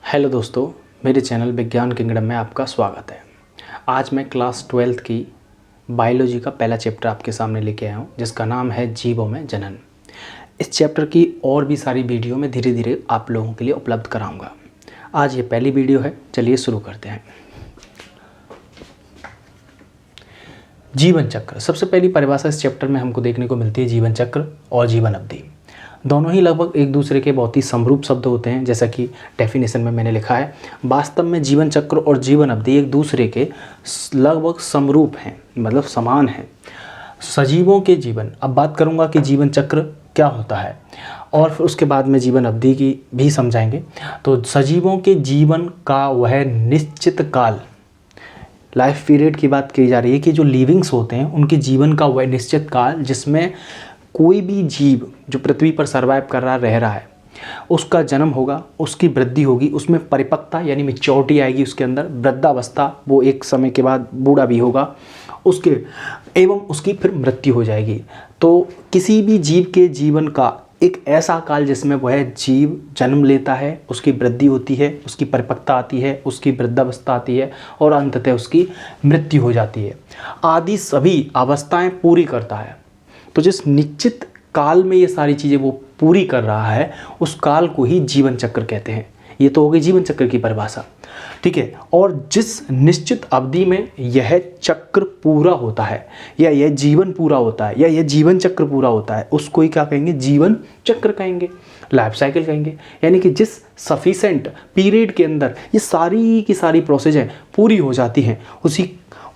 Hello दोस्तों, मेरे channel विज्ञान किंगडम में आपका स्वागत है। आज मैं क्लास 12th की बायोलॉजी का पहला चैप्टर आपके सामने लेके आया हूँ, जिसका नाम है जीवों में जनन। इस चैप्टर की और भी सारी वीडियो मैं धीरे धीरे आप लोगों के लिए उपलब्ध कराऊंगा। आज ये पहली वीडियो है, चलिए शुरू करते हैं। जीवन चक्र, सबसे पहली परिभाषा इस चैप्टर में हमको देखने को मिलती है जीवन चक्र और जीवन अवधि। दोनों ही लगभग एक दूसरे के बहुत ही समरूप शब्द होते हैं, जैसा कि डेफिनेशन में मैंने लिखा है। वास्तव में जीवन चक्र और जीवन अवधि एक दूसरे के लगभग समरूप हैं, मतलब समान हैं। सजीवों के जीवन, अब बात करूंगा कि जीवन चक्र क्या होता है और फिर उसके बाद में जीवन अवधि की भी समझाएंगे। तो सजीवों के जीवन का वह निश्चित काल, लाइफ पीरियड की बात की जा रही है कि जो लिविंग्स होते हैं उनके जीवन का वह निश्चित काल, जिसमें कोई भी जीव जो पृथ्वी पर सर्वाइव कर रहा रहा है, उसका जन्म होगा, उसकी वृद्धि होगी, उसमें परिपक्वता यानी मैच्योरिटी आएगी उसके अंदर, वृद्धावस्था, वो एक समय के बाद बूढ़ा भी होगा, उसके एवं उसकी फिर मृत्यु हो जाएगी। तो किसी भी जीव के जीवन का एक ऐसा काल जिसमें वह जीव जन्म लेता है, उसकी वृद्धि होती है, उसकी परिपक्वता आती है, उसकी वृद्धावस्था आती है और अंततः उसकी मृत्यु हो जाती है, आदि सभी अवस्थाएं पूरी करता है। तो जिस निश्चित काल में ये सारी चीज़ें वो पूरी कर रहा है, उस काल को ही जीवन चक्र कहते हैं। ये तो हो गई जीवन चक्र की परिभाषा, ठीक है। और जिस निश्चित अवधि में यह चक्र पूरा होता है, या यह जीवन पूरा होता है, या यह जीवन चक्र पूरा होता है, उसको ही क्या कहेंगे? जीवन चक्र कहेंगे, लाइफ साइकिल कहेंगे। यानी कि जिस सफिशेंट पीरियड के अंदर ये सारी की सारी प्रोसेस पूरी हो जाती हैं,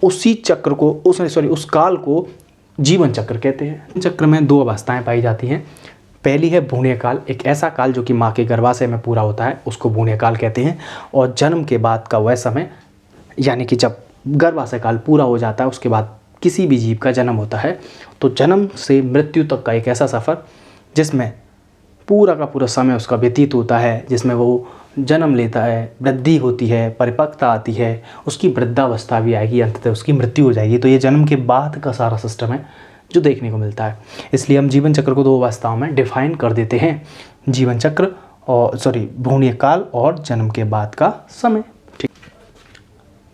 उसी चक्र को उस काल को जीवन चक्र कहते हैं। चक्र में दो अवस्थाएं पाई जाती हैं। पहली है भ्रूणीय काल, एक ऐसा काल जो कि माँ के गर्भाशय में पूरा होता है, उसको भ्रूणीय काल कहते हैं। और जन्म के बाद का वह समय, यानी कि जब गर्भाशय काल पूरा हो जाता है, उसके बाद किसी भी जीव का जन्म होता है। तो जन्म से मृत्यु तक का एक ऐसा सफ़र जिसमें पूरा का पूरा समय उसका व्यतीत होता है, जिसमें वो जन्म लेता है, वृद्धि होती है, परिपक्वता आती है, उसकी वृद्धावस्था भी आएगी, अंततः उसकी मृत्यु हो जाएगी। तो ये जन्म के बाद का सारा सिस्टम है जो देखने को मिलता है। इसलिए हम जीवन चक्र को दो अवस्थाओं में डिफाइन कर देते हैं, जीवन चक्र और भ्रूणीय काल और जन्म के बाद का समय। ठीक।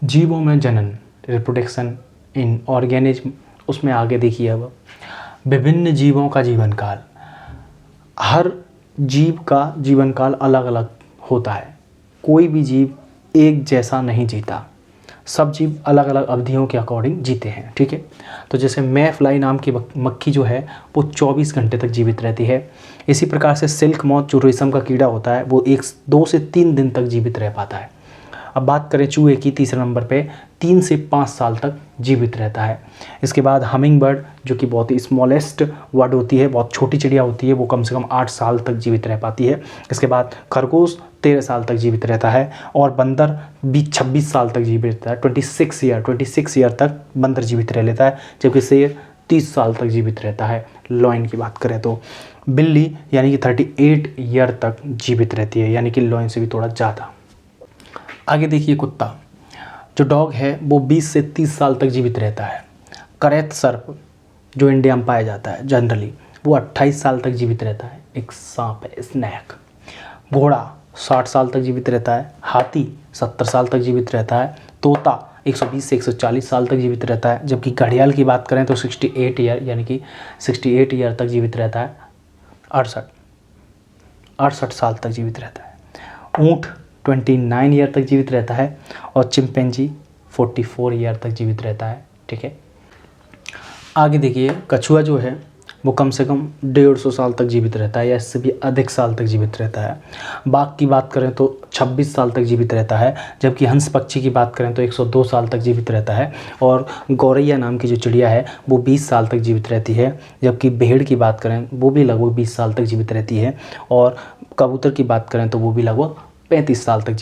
जीवों में जनन, रिप्रोडक्शन इन ऑर्गेनिज्म, उसमें आगे देखिए अब विभिन्न जीवों का जीवन काल। हर जीव का जीवन काल अलग अलग होता है, कोई भी जीव एक जैसा नहीं जीता, सब जीव अलग अलग अवधियों के अकॉर्डिंग जीते हैं, ठीक है। तो जैसे मे फ्लाई नाम की मक्खी जो है वो 24 घंटे तक जीवित रहती है। इसी प्रकार से सिल्क मॉथ जो रेशम का कीड़ा होता है वो 2 से 3 दिन तक जीवित रह पाता है। अब बात करें चूहे की, तीसरे नंबर पे 3 से 5 साल तक जीवित रहता है। इसके बाद हमिंग बर्ड जो कि बहुत ही स्मॉलेस्ट बर्ड होती है, बहुत छोटी चिड़िया होती है, वो कम से कम 8 साल तक जीवित रह पाती है। इसके बाद खरगोश 13 साल तक जीवित रहता है और बंदर भी 26 साल तक जीवित रहता है। 26 ईयर तक बंदर जीवित रह लेता है, जबकि शेर 30 साल तक जीवित रहता है। लॉयन की बात करें तो बिल्ली यानी कि 38 ईयर तक जीवित रहती है, यानी कि लॉयन से भी थोड़ा ज़्यादा। आगे देखिए कुत्ता, जो डॉग है वो 20 से 30 साल तक जीवित रहता है। करैत सर्प जो इंडिया में पाया जाता है जनरली, वो 28 साल तक जीवित रहता है। एक सांप है, स्नैक। घोड़ा 60 साल तक जीवित रहता है। हाथी 70 साल तक जीवित रहता है। तोता 120 से 140 साल तक जीवित रहता है, जबकि घड़ियाल की बात करें तो 68 ईयर यानी कि 68 ईयर तक जीवित रहता है। 68 साल तक जीवित रहता है। ऊँट 29 ईयर तक जीवित रहता है और चिंपैंजी 44 ईयर तक जीवित रहता है, ठीक है। आगे देखिए कछुआ जो है वो कम से कम 150 साल तक जीवित रहता है या इससे भी अधिक साल तक जीवित रहता है। बाघ की बात करें तो 26 साल तक जीवित रहता है, जबकि हंस पक्षी की बात करें तो 102 साल तक जीवित रहता है। और गौरैया नाम की जो चिड़िया है वो 20 साल तक जीवित रहती है, जबकि भेड़ की बात करें वो भी लगभग 20 साल तक जीवित रहती है। और कबूतर की बात करें तो वो भी लगभग 35 साल तक